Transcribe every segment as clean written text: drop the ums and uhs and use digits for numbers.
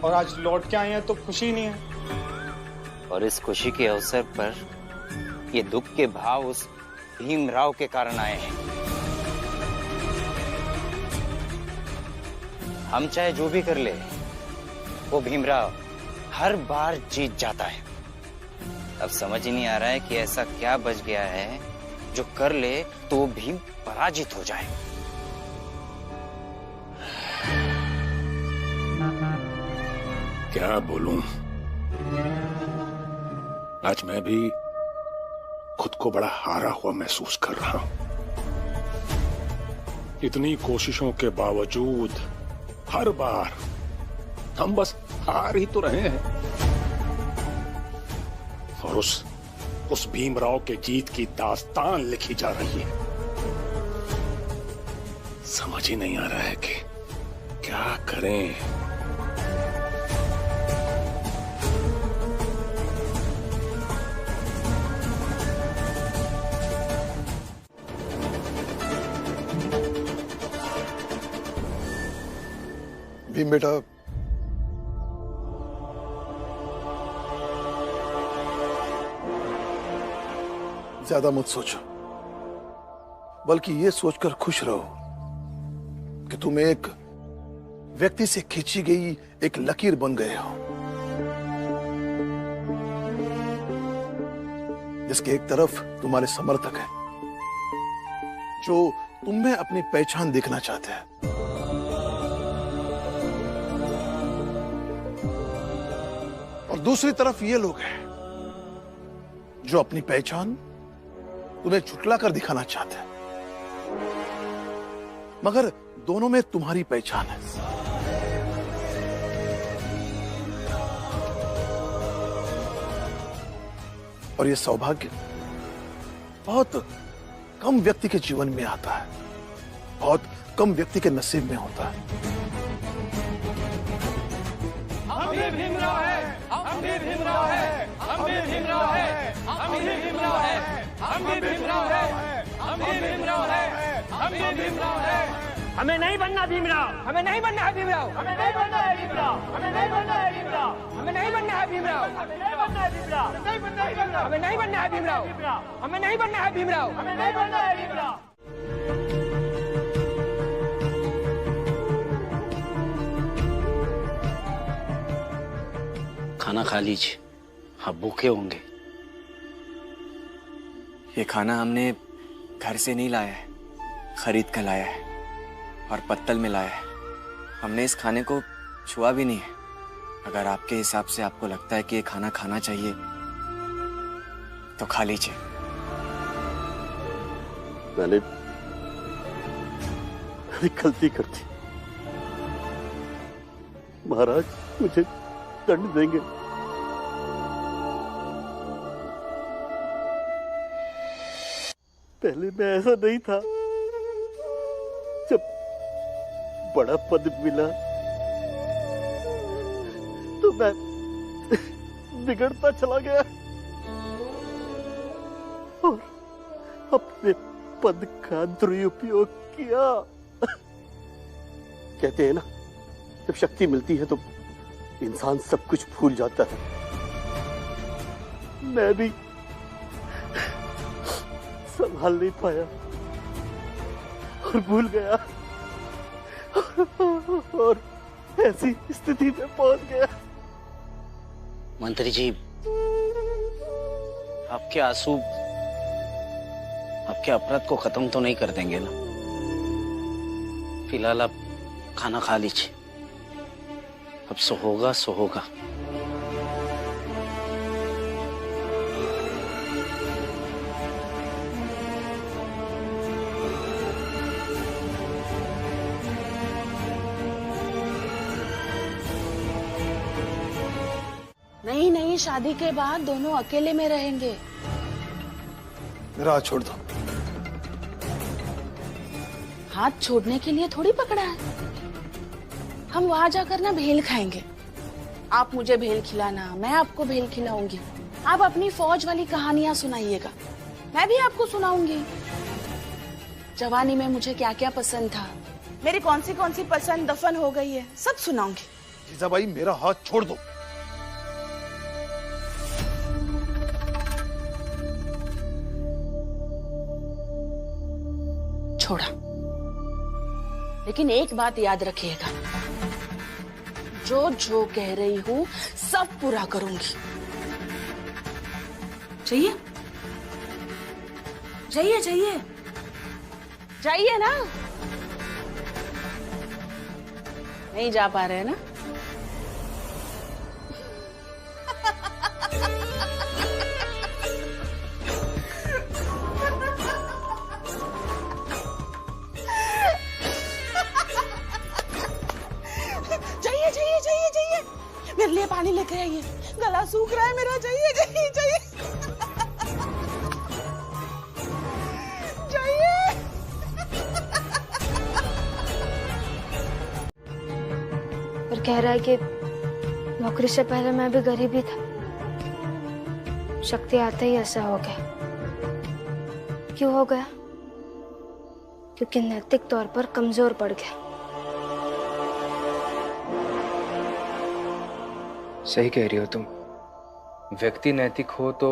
और आज लौट के आए हैं तो खुशी नहीं है। और इस खुशी के अवसर पर ये दुख के भाव उस भीमराव के कारण आए हैं। हम चाहे जो भी कर ले, वो भीमराव हर बार जीत जाता है। अब समझ ही नहीं आ रहा है कि ऐसा क्या बच गया है जो कर ले तो वो भीम पराजित हो जाए। क्या बोलूं, आज मैं भी खुद को बड़ा हारा हुआ महसूस कर रहा हूं। इतनी कोशिशों के बावजूद हर बार हम बस हार ही तो रहे हैं। और उस भीमराव के जीत की दास्तान लिखी जा रही है। समझ ही नहीं आ रहा है कि क्या करें। भीम बेटा, ज्यादा मत सोचो, बल्कि ये सोचकर खुश रहो कि तुम एक व्यक्ति से खींची गई एक लकीर बन गए हो, जिसके एक तरफ तुम्हारे समर्थक हैं, जो तुम में अपनी पहचान देखना चाहते हैं, और दूसरी तरफ ये लोग हैं जो अपनी पहचान तुम्हें झुठला कर दिखाना चाहते हैं, मगर दोनों में तुम्हारी पहचान है। और यह सौभाग्य बहुत कम व्यक्ति के जीवन में आता है, बहुत कम व्यक्ति के नसीब में होता है। हम भी भीमराव है, हम भी भीमराव है, हम भी भीमराव है, हम भी भीमराव है, हम भी भीमराव है, हम भी भीमराव है, हम भी भीमराव है। हमें नहीं बनना भीमराव, हमें नहीं बनना है भीमराव, हमें नहीं बनना है भीमराव, हमें नहीं बनना है भीमराव, हमें नहीं बनना है भीमराव, हमें नहीं बनना है भीमराव, हमें नहीं बनना है भीमराव, हमें नहीं बनना है भीमराव, हमें नहीं बनना है भीमराव। खाना खा लीजिए, आप भूखे होंगे। ये खाना हमने घर से नहीं लाया है, खरीद कर लाया है और पत्तल में लाया है। हमने इस खाने को छुआ भी नहीं है। अगर आपके हिसाब से आपको लगता है कि ये खाना खाना चाहिए तो खा लीजिए। मैंने गलती कर दी, महाराज मुझे दंड देंगे। पहले मैं ऐसा नहीं था, जब बड़ा पद मिला तो मैं बिगड़ता चला गया और अपने पद का दुरुपयोग किया। कहते हैं ना, जब शक्ति मिलती है तो इंसान सब कुछ भूल जाता है। मैं भी संभाल नहीं पाया और भूल गया और ऐसी स्थिति में पहुंच गया। मंत्री जी, आपके आंसू आपके अपराध को खत्म तो नहीं कर देंगे ना? फिलहाल आप खाना खा लीजिए, अब सो होगा सो होगा। नहीं नहीं, शादी के बाद दोनों अकेले में रहेंगे। मेरा हाथ छोड़ दो। हाथ छोड़ने के लिए थोड़ी पकड़ा है। हम वहां जाकर ना भेल खाएंगे। आप मुझे भेल खिलाना, मैं आपको भेल खिलाऊंगी। आप अपनी फौज वाली कहानियां सुनाइएगा, मैं भी आपको सुनाऊंगी। जवानी में मुझे क्या क्या पसंद था, मेरी कौन सी पसंद दफन हो गई है, सब सुनाऊंगी। जीजाबाई, मेरा हाथ छोड़ दो। छोड़ा, लेकिन एक बात याद रखिएगा, जो जो कह रही हूं सब पूरा करूंगी। चाहिए चाहिए चाहिए चाहिए ना? नहीं जा पा रहे ना? चाहिए चाहिए चाहिए चाहिए, मेरे लिए पानी लेके आइए, गला सूख रहा है मेरा। चाहिए चाहिए चाहिए चाहिए। पर कह रहा है कि नौकरी से पहले मैं भी गरीब ही था, शक्ति आते ही ऐसा हो गया। क्यों हो गया? क्योंकि नैतिक तौर पर कमजोर पड़ गया। सही कह रही हो तुम। व्यक्ति नैतिक हो तो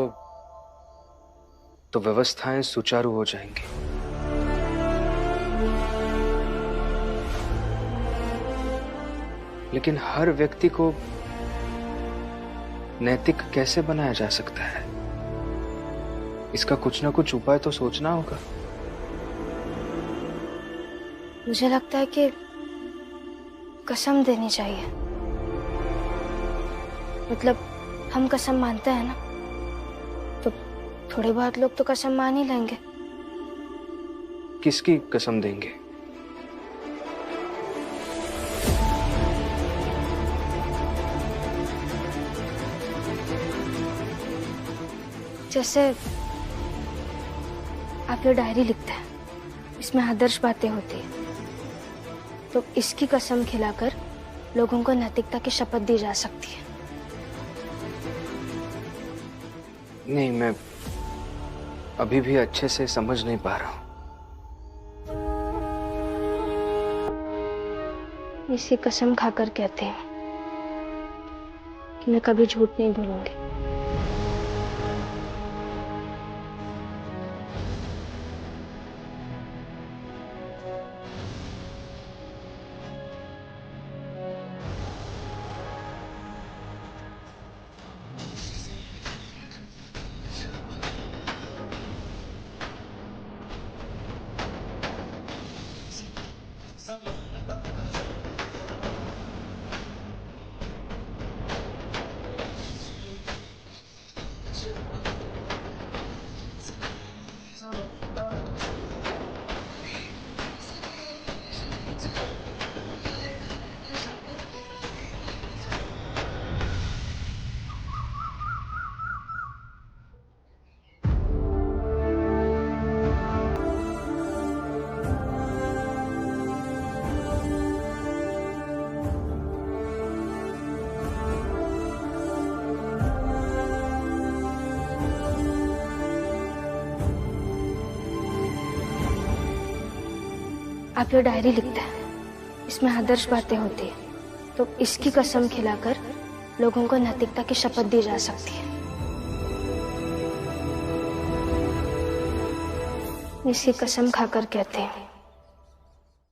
व्यवस्थाएं सुचारू हो जाएंगी। लेकिन हर व्यक्ति को नैतिक कैसे बनाया जा सकता है? इसका कुछ ना कुछ उपाय तो सोचना होगा। मुझे लगता है कि कसम देनी चाहिए। मतलब हम कसम मानते हैं ना, तो थोड़े बहुत लोग तो कसम मान ही लेंगे। किसकी कसम देंगे? जैसे आप ये डायरी लिखते हैं, इसमें आदर्श बातें होती है, तो इसकी कसम खिलाकर लोगों को नैतिकता की शपथ दी जा सकती है। नहीं, मैं अभी भी अच्छे से समझ नहीं पा रहा हूं। इसी कसम खाकर कहते हैं कि मैं कभी झूठ नहीं बोलूंगी। आप ये डायरी लिखते हैं, इसमें आदर्श बातें होती है, तो इसकी कसम खिलाकर लोगों को नैतिकता की शपथ दी जा सकती है। इसी कसम खाकर कहते हैं।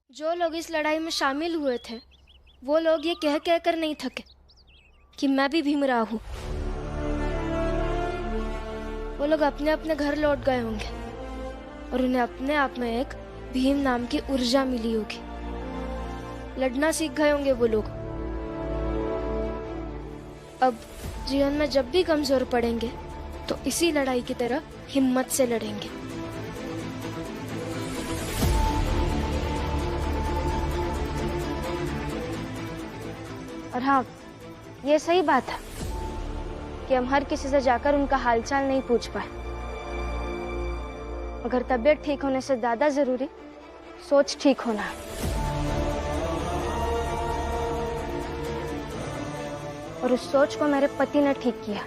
जो लोग इस लड़ाई में शामिल हुए थे, वो लोग ये कह कह कर नहीं थके कि मैं भी भीमराव हूँ। वो लोग अपने अपने घर लौट गए होंगे और उन्हें अपने आप में एक भीम नाम की ऊर्जा मिली होगी। लड़ना सीख गए होंगे वो लोग। अब जीवन में जब भी कमजोर पड़ेंगे तो इसी लड़ाई की तरह हिम्मत से लड़ेंगे। और हाँ, ये सही बात है कि हम हर किसी से जाकर उनका हालचाल नहीं पूछ पाए, मगर तबीयत ठीक होने से ज्यादा जरूरी सोच ठीक होना है। और उस सोच को मेरे पति ने ठीक किया,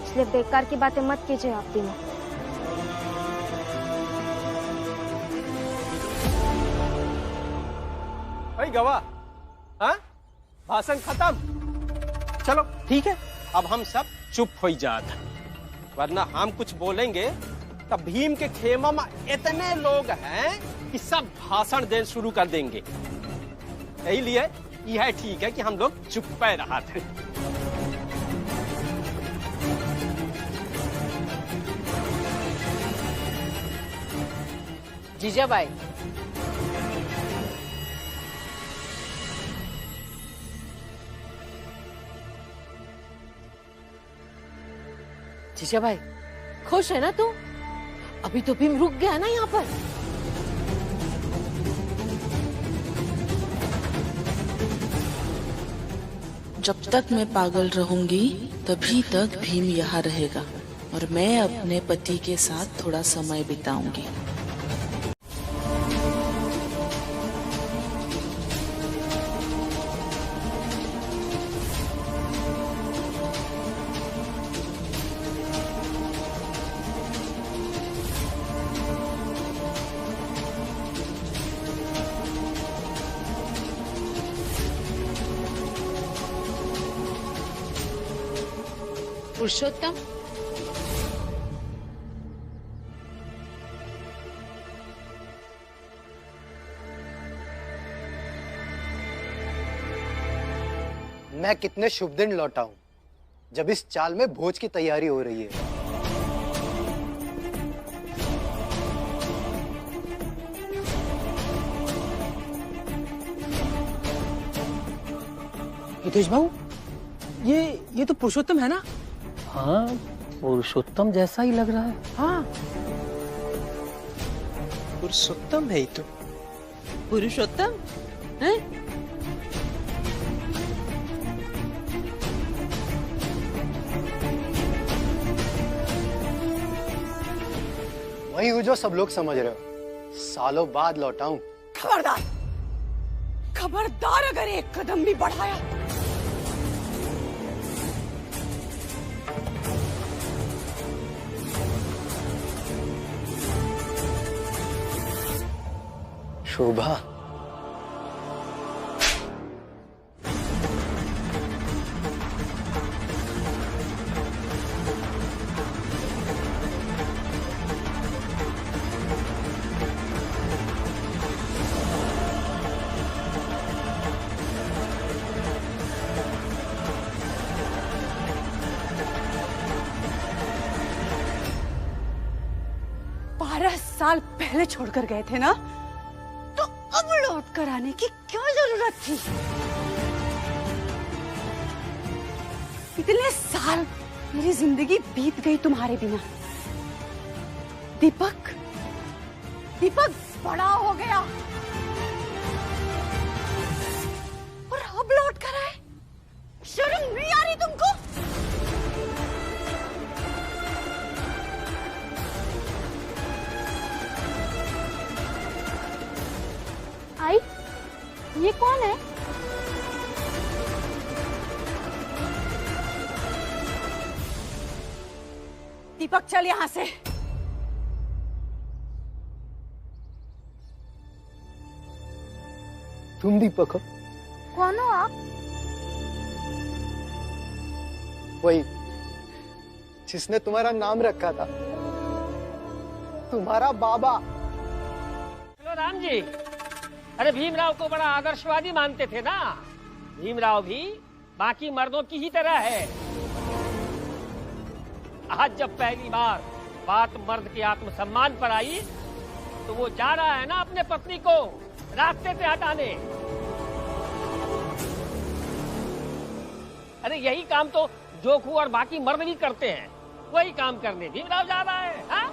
इसलिए बेकार की बातें मत कीजिए आप तीनों। भाई गवाह, हाँ? भाषण खत्म। चलो ठीक है, अब हम सब चुप हो जाते, वरना हम कुछ बोलेंगे तो भीम के खेमा में इतने लोग हैं कि सब भाषण देना शुरू कर देंगे। यही लिए यह ठीक है कि हम लोग चुप पे रहा थे। जीजाबाई, जीजाबाई खुश है ना तू? अभी तो भीम रुक गया ना यहाँ पर। जब तक मैं पागल रहूंगी तभी तक भीम यहाँ रहेगा और मैं अपने पति के साथ थोड़ा समय बिताऊंगी। पुरुषोत्तम, मैं कितने शुभ दिन लौटा हूं जब इस चाल में भोज की तैयारी हो रही है। हितेश भाऊ, ये तो पुरुषोत्तम है ना? हाँ, पुरुषोत्तम जैसा ही लग रहा है। हाँ, पुरुषोत्तम है ही तो। पुरुषोत्तम है? वही हूँ जो सब लोग समझ रहे हो। सालों बाद लौटा हूं। खबरदार, खबरदार अगर एक कदम भी बढ़ाया शोभा, साल पहले छोड़कर गए थे ना, तो अब लौट कर आने की क्या जरूरत थी? इतने साल मेरी जिंदगी बीत गई तुम्हारे बिना। दीपक, दीपक बड़ा हो गया और अब लौट कर आए। शर्म नहीं आ रही तुमको? आई, ये कौन है? दीपक चल यहां से। तुम दीपक हो? कौन हो आप? वही जिसने तुम्हारा नाम रखा था, तुम्हारा बाबा। चलो राम जी, अरे भीमराव को बड़ा आदर्शवादी मानते थे ना। भीमराव भी बाकी मर्दों की ही तरह है। आज जब पहली बार बात मर्द के आत्मसम्मान पर आई, तो वो जा रहा है ना अपने पत्नी को रास्ते से हटाने। अरे यही काम तो जोखू और बाकी मर्द भी करते हैं, वही काम करने भीमराव जा रहा है। हाँ?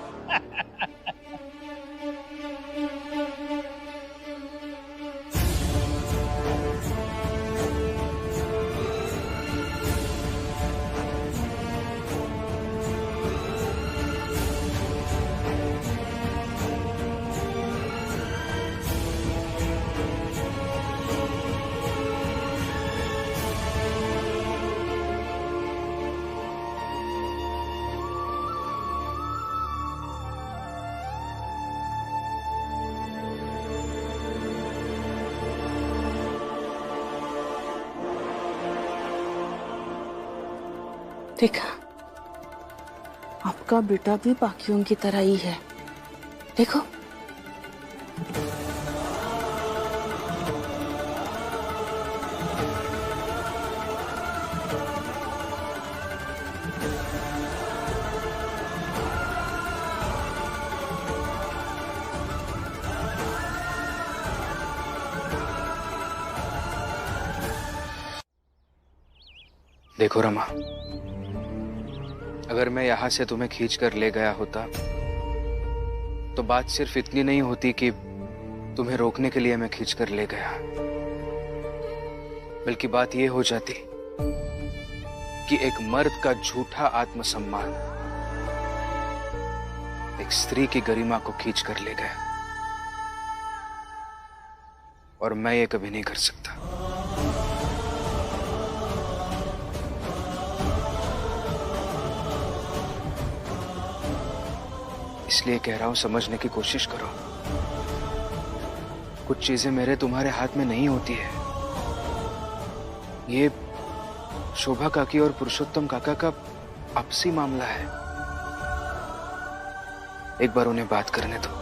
देखा, आपका बेटा भी बाकियों की तरह ही है। देखो, देखो रमा, अगर मैं यहां से तुम्हें खींच कर ले गया होता तो बात सिर्फ इतनी नहीं होती कि तुम्हें रोकने के लिए मैं खींच कर ले गया, बल्कि बात यह हो जाती कि एक मर्द का झूठा आत्मसम्मान एक स्त्री की गरिमा को खींच कर ले गया, और मैं ये कभी नहीं कर सकता। इसलिए कह रहा हूं, समझने की कोशिश करो। कुछ चीजें मेरे तुम्हारे हाथ में नहीं होती है। ये शोभा काकी और पुरुषोत्तम काका का आपसी मामला है। एक बार उन्हें बात करने दो।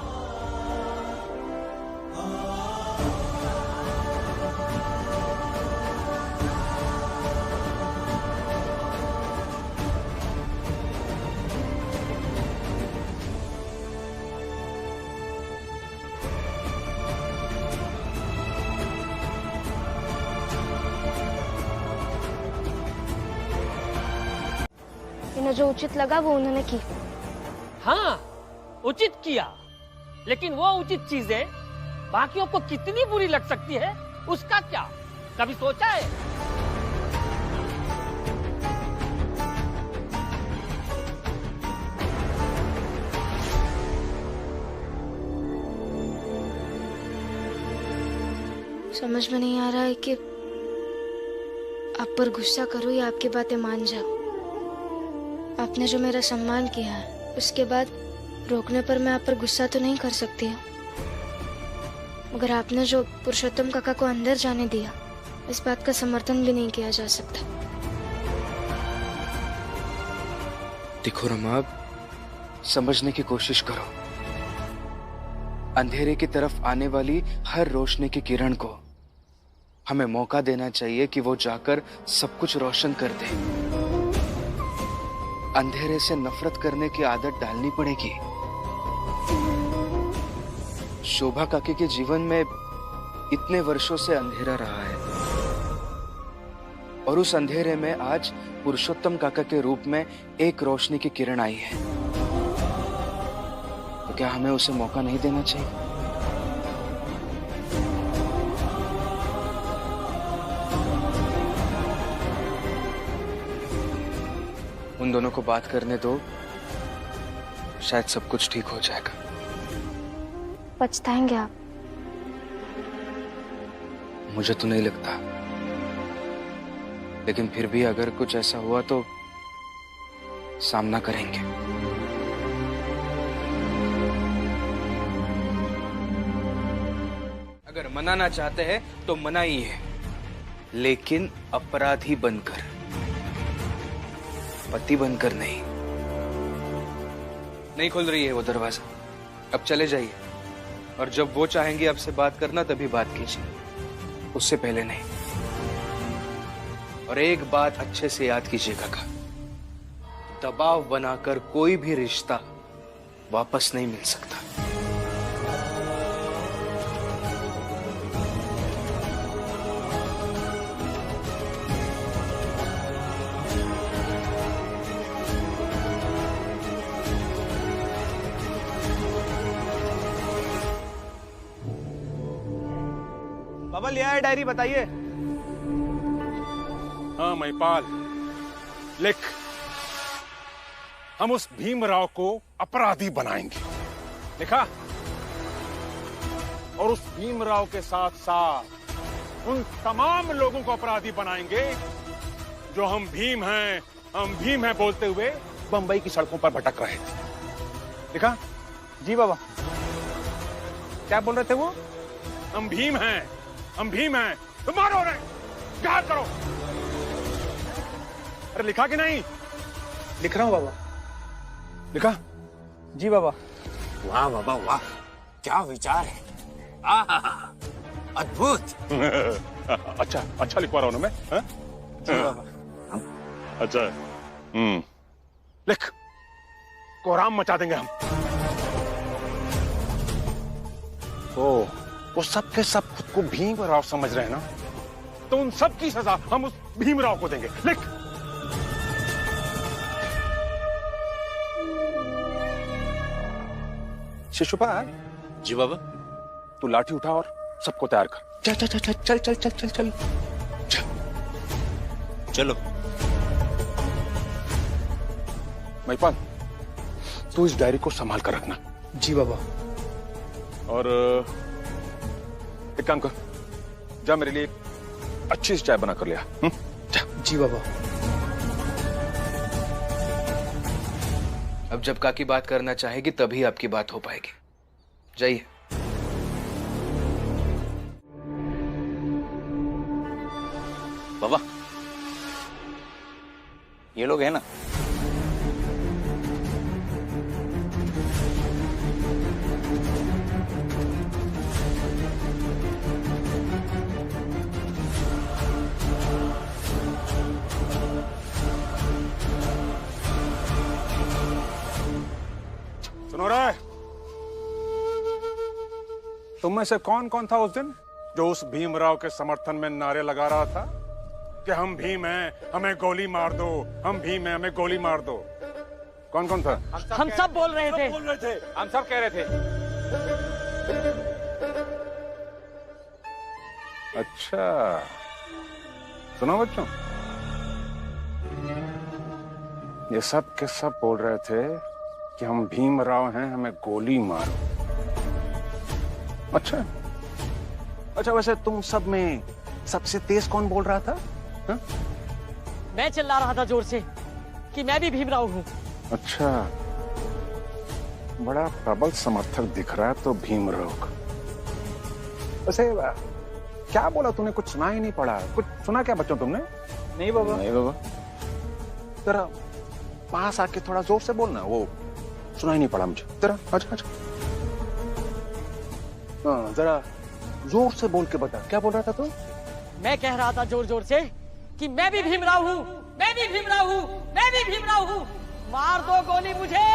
इन्हें जो उचित लगा वो उन्होंने की। हाँ, उचित किया, लेकिन वो उचित चीजें बाकियों को कितनी बुरी लग सकती है उसका क्या कभी सोचा है? समझ में नहीं आ रहा है कि आप पर गुस्सा करूं या आपकी बातें मान जाऊं। आपने जो मेरा सम्मान किया है, उसके बाद रोकने पर मैं आप पर गुस्सा तो नहीं कर सकती हूँ, मगर आपने जो पुरुषोत्तम काका को अंदर जाने दिया, इस बात का समर्थन भी नहीं किया जा सकता। देखो रमा, समझने की कोशिश करो। अंधेरे की तरफ आने वाली हर रोशनी की किरण को हमें मौका देना चाहिए कि वो जाकर सब कुछ रोशन कर दे। अंधेरे से नफरत करने की आदत डालनी पड़ेगी। शोभा काकी के जीवन में इतने वर्षों से अंधेरा रहा है, और उस अंधेरे में आज पुरुषोत्तम काका के रूप में एक रोशनी की किरण आई है। तो क्या हमें उसे मौका नहीं देना चाहिए? उन दोनों को बात करने दो, शायद सब कुछ ठीक हो जाएगा। पछताएंगे आप? मुझे तो नहीं लगता, लेकिन फिर भी अगर कुछ ऐसा हुआ तो सामना करेंगे। अगर मनाना चाहते हैं तो मनाइए, लेकिन अपराधी बनकर, पति बनकर नहीं। नहीं खुल रही है वो दरवाजा, अब चले जाइए, और जब वो चाहेंगे आपसे बात करना तभी बात कीजिए, उससे पहले नहीं। और एक बात अच्छे से याद कीजिएगा का, दबाव बनाकर कोई भी रिश्ता वापस नहीं मिल सकता। बाबा ले आए डायरी, बताइए। हाँ महिपाल, लिख। हम उस भीमराव को अपराधी बनाएंगे, लिखा? और उस भीमराव के साथ साथ उन तमाम लोगों को अपराधी बनाएंगे जो हम भीम हैं बोलते हुए बंबई की सड़कों पर भटक रहे थे। लिखा? जी बाबा। क्या बोल रहे थे वो? हम भीम हैं, तो मारो रे, क्या करो? अरे लिखा कि नहीं? लिख रहा हूँ बाबा। लिखा? जी बाबा। वाह बाबा वाह, क्या विचार है, अद्भुत। अच्छा लिखवा रहा हूँ ना मैं? जी बाबा। अच्छा लिख, कोहराम मचा देंगे हम। वो सब के सब खुद को भीमराव समझ रहे हैं ना, तो उन सब की सजा हम उस भीमराव को देंगे। लिख। शिशुपाल। जी बाबा। तू लाठी उठा और सबको तैयार कर। चल चल चल चल चल चल चल चल चल चलो। महिपाल, तू इस डायरी को संभाल कर रखना। जी बाबा। और एक काम कर, जा मेरे लिए अच्छी सी चाय बना कर लिया। जी बाबा। अब जब काकी बात करना चाहेगी तभी आपकी बात हो पाएगी। जाइए। बाबा, ये लोग हैं ना, सुनो रे, तुम में से कौन कौन था उस दिन जो उस भीमराव के समर्थन में नारे लगा रहा था कि हम भीम हैं, हमें गोली मार दो, हम भीम हैं, हमें गोली मार दो? कौन कौन था? हम सब बोल रहे थे। हम सब कह रहे थे। अच्छा, सुनो बच्चों, ये सब के सब बोल रहे थे कि हम भीमराव हैं, हमें गोली मारो। अच्छा, वैसे तुम सब में सबसे तेज कौन बोल रहा था? हा? मैं चिल्ला रहा था जोर से कि मैं भी भीमराव हूँ। अच्छा, बड़ा प्रबल समर्थक दिख रहा है तो भीमराव का। वैसे क्या बोला तूने? कुछ सुना ही नहीं पड़ा। कुछ सुना क्या बच्चों तुमने? नहीं बाबा। नहीं बाबा। तेरा पास आके थोड़ा जोर से बोलना, वो सुना ही नहीं पड़ा मुझे तेरा। अच्छा, हाँ, जरा जोर से बोल के बता, क्या बोल रहा था तू? मैं कह रहा था जोर जोर से कि मैं भी भीमराव हूँ, मैं भी भीमराव हूँ, मैं भी भीमराव हूँ, मार दो गोली मुझे।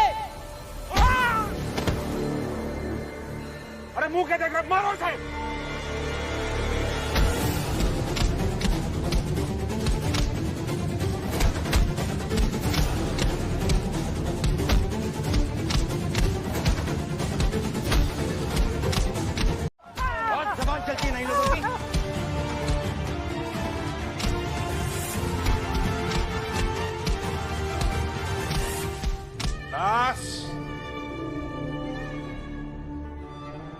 अरे मुंह क्या देख रहा, मारो इसे। जबान चलती है नहीं लोगों की।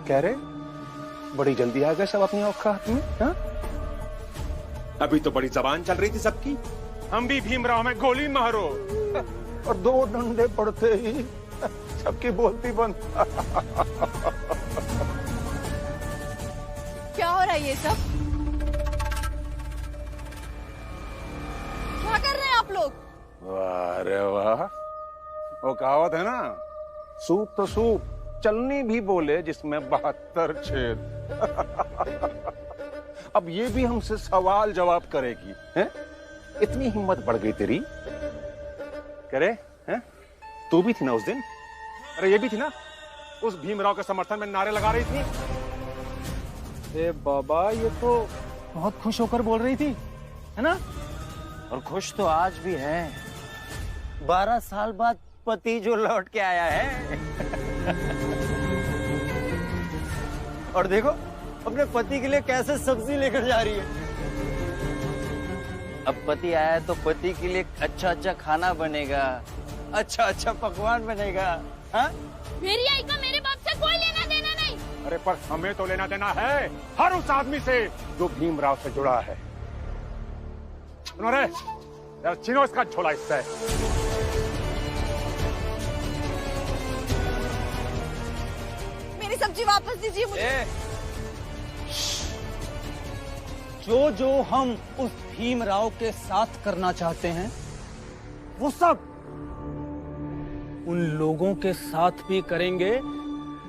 कह रहे बड़ी जल्दी आ गए सब अपनी औकात में। हाँ? अभी तो बड़ी जबान चल रही थी सबकी, हम भी भीमराव में गोली मारो, और दो डंडे पड़ते ही सबकी बोलती बंद। क्या हो रहा है ये सब? क्या कर रहे हैं आप लोग? वाह रे वाह, वो कहावत है ना, सूप तो सूप, चलनी भी बोले जिसमें 72 छेद। अब ये भी हमसे सवाल जवाब करेगी, हैं? इतनी हिम्मत बढ़ गई तेरी। करे हैं? तू भी थी ना उस दिन? अरे ये भी थी ना, उस भीमराव के समर्थन में नारे लगा रही थी। ए बाबा, ये तो बहुत खुश होकर बोल रही थी, है ना? और खुश तो आज भी है, 12 साल बाद पति जो लौट के आया है। और देखो अपने पति के लिए कैसे सब्जी लेकर जा रही है। अब पति आया तो पति के लिए अच्छा अच्छा खाना बनेगा, अच्छा अच्छा पकवान बनेगा। हाँ? मेरी आई का मेरे बाप से कोई लेना देना नहीं। अरे पर हमें तो लेना देना है हर उस आदमी से जो भीमराव से जुड़ा है। सुनो रे, यार छीनो इसका झोला इससे। मेरी सब्जी वापस दीजिए मुझे। जो जो हम उस भीमराव के साथ करना चाहते हैं वो सब उन लोगों के साथ भी करेंगे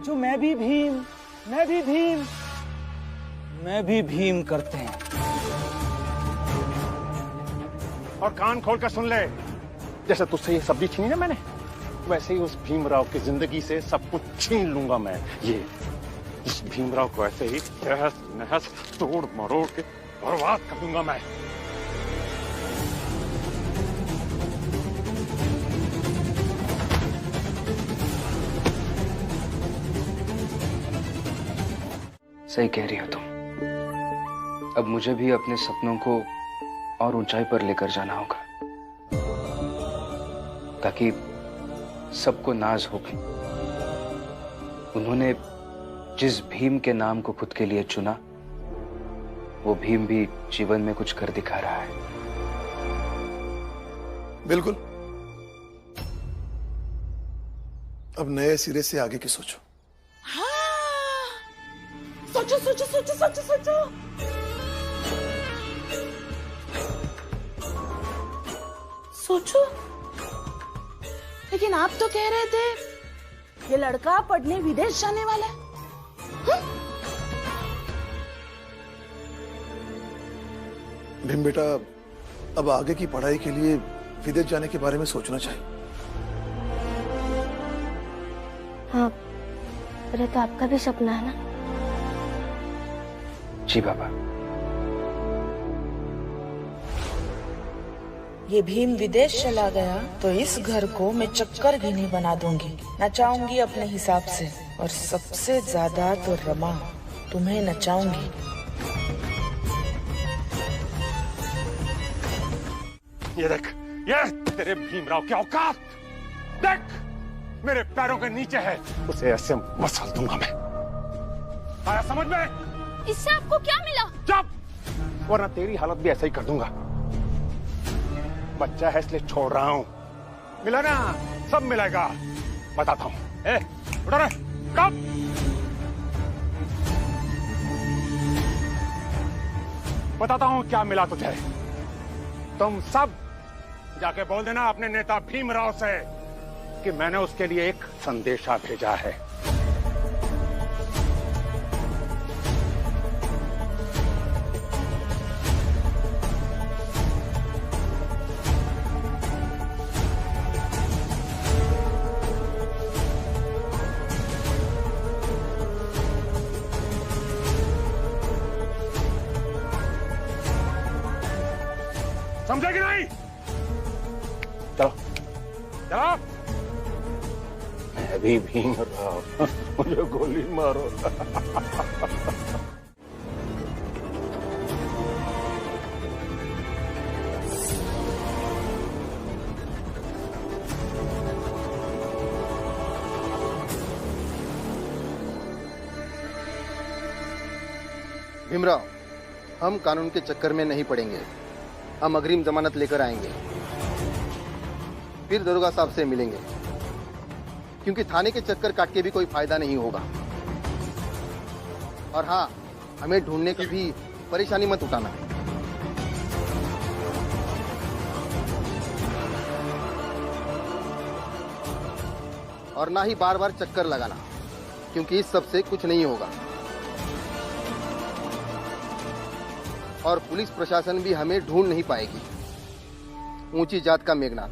जो मैं भी भीम करते हैं। और कान खोल कर सुन ले, जैसे तुझसे ये सब्जी छीनी ना मैंने, वैसे ही उस भीमराव की जिंदगी से सब कुछ छीन लूंगा मैं। ये इस भीमराव को ऐसे ही तहस नहस तोड़ मरोड़ के बर्बाद कर दूंगा मैं। सही कह रही हो तुम। अब मुझे भी अपने सपनों को और ऊंचाई पर लेकर जाना होगा, ताकि सबको नाज हो कि उन्होंने जिस भीम के नाम को खुद के लिए चुना, वो भीम भी जीवन में कुछ कर दिखा रहा है। बिल्कुल। अब नए सिरे से आगे की सोचो। सोचो सोचो सोचो सोचो सोचो। सोचो, लेकिन आप तो कह रहे थे ये लड़का पढ़ने विदेश जाने वाला है। भीम बेटा, अब आगे की पढ़ाई के लिए विदेश जाने के बारे में सोचना चाहिए। हाँ, पर ये तो आपका भी सपना है ना? जी बाबा। ये भीम विदेश चला गया तो इस घर को मैं चक्कर भी नहीं बना दूंगी, नचाऊंगी अपने हिसाब से, और सबसे ज्यादा तो रमा तुम्हें नचाऊंगी। ये देख, ये तेरे भीमराव की औकात देख, मेरे पैरों के नीचे है, उसे ऐसे मसल दूंगा मैं। आया समझ में? इससे आपको क्या मिला? चुप, वरना तेरी हालत भी ऐसा ही कर दूंगा। बच्चा है इसलिए छोड़ रहा हूं, मिला ना, सब मिलेगा, बताता हूं। ए, उठो रे, कब? बताता हूं क्या मिला तुझे। तुम सब जाके बोल देना अपने नेता भीमराव से कि मैंने उसके लिए एक संदेशा भेजा है। समझे कि नहीं? चलो चलो। मैं भी भीमराव, मुझे गोली मारो। भीमराव, हम कानून के चक्कर में नहीं पड़ेंगे। हम अग्रिम जमानत लेकर आएंगे, फिर दरोगा साहब से मिलेंगे, क्योंकि थाने के चक्कर काट के भी कोई फायदा नहीं होगा। और हाँ, हमें ढूंढने की भी परेशानी मत उठाना। और ना ही बार बार चक्कर लगाना, क्योंकि इस सब से कुछ नहीं होगा। और पुलिस प्रशासन भी हमें ढूंढ नहीं पाएगी। ऊंची जात का मेघनाथ,